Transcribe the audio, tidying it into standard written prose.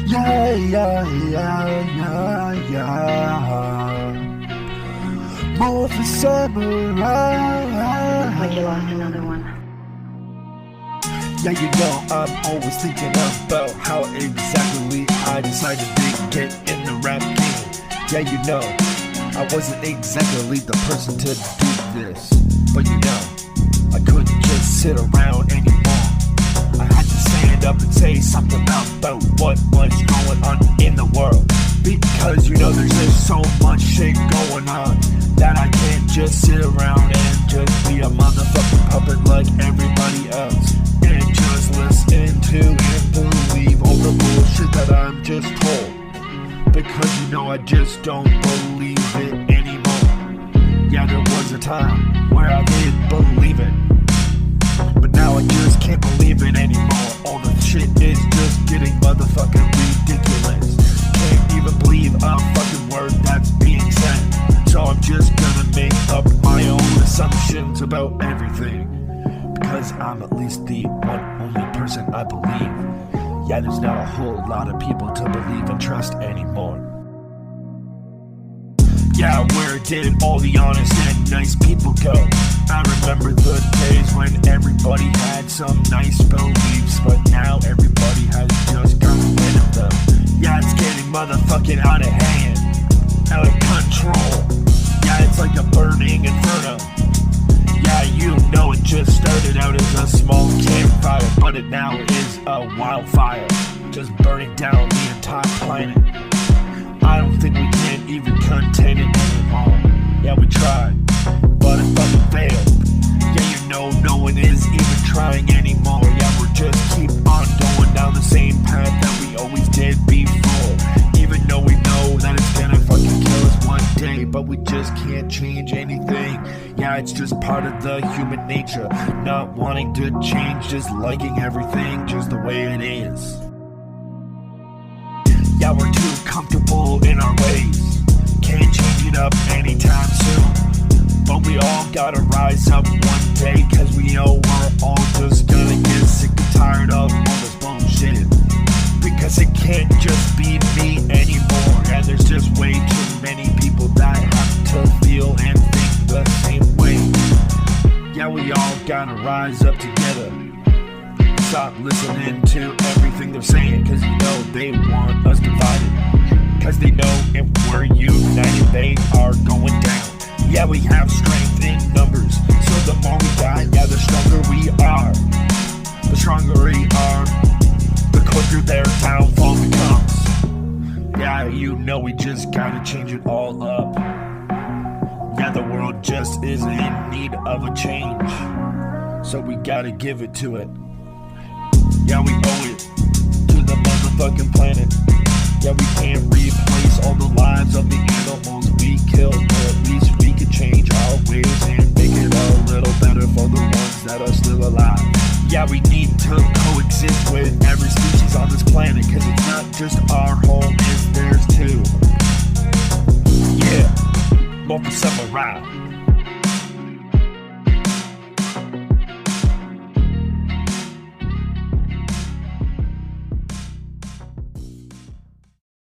Yeah. Morpher samurai. Looks like you lost another one. Yeah, you know I'm always thinking about how exactly I decided to get in the rap game. Yeah, you know I wasn't exactly the person to do this, but you know I couldn't just sit around anymore. I had to stand up and say something about what was going on in the world, because you know there's just so much shit going on that I can't just sit around and just be a motherfucking puppet like everybody else and just listen to and believe all the bullshit that I'm just told, because you know I just don't believe it anymore. Yeah, there was a time where I did believe it, but now I just can't believe it anymore. All the shit is just getting motherfucking ridiculous. Can't even believe a fucking word that's being said. So I'm just gonna make up my own assumptions about everything, because I'm at least the one only person I believe. Yeah, there's not a whole lot of people to believe and trust anymore. Yeah, where did all the honest and nice people go? I remember the days when everybody had some nice beliefs, but now everybody has just gotten rid of them. Yeah, it's getting motherfucking out of hand, out of control. Yeah, it's like a burning inferno. Yeah, you know it just started out as a small campfire, but it now is a wildfire, just burning down the entire planet. I don't think we can even contain it anymore. Yeah, we tried, but it fucking failed. Yeah, you know no one is even trying anymore. Yeah, we're just keep on going down the same path that we always did before, even though we know that it's gonna fucking kill us one day, but we just can't change anything. Yeah, it's just part of the human nature, not wanting to change, just liking everything just the way it is. Yeah, we're too comfortable in our ways, can't change it up anytime soon, but we all gotta rise up one day, cause we know we're all just gonna get sick and tired of all this bullshit, because it can't just be me anymore. And there's just way too many people that have to feel and think the same way. Yeah, we all gotta rise up together, stop listening to everything they're saying, cause you know they want us divided, cause they know if we're united they are going down. Yeah, we have strength in numbers, so the more we die, yeah, the stronger we are. The stronger we are, the quicker their downfall becomes. Yeah, you know we just gotta change it all up. Yeah, the world just is in need of a change, so we gotta give it to it. Yeah, we owe it to the motherfucking planet. Yeah, we can't replace all the lives of the animals we killed, but at least we can change our ways and make it a little better for the ones that are still alive. Yeah, we need to coexist with every species on this planet, cause it's not just our home, it's theirs too. Yeah, Morpher samurai.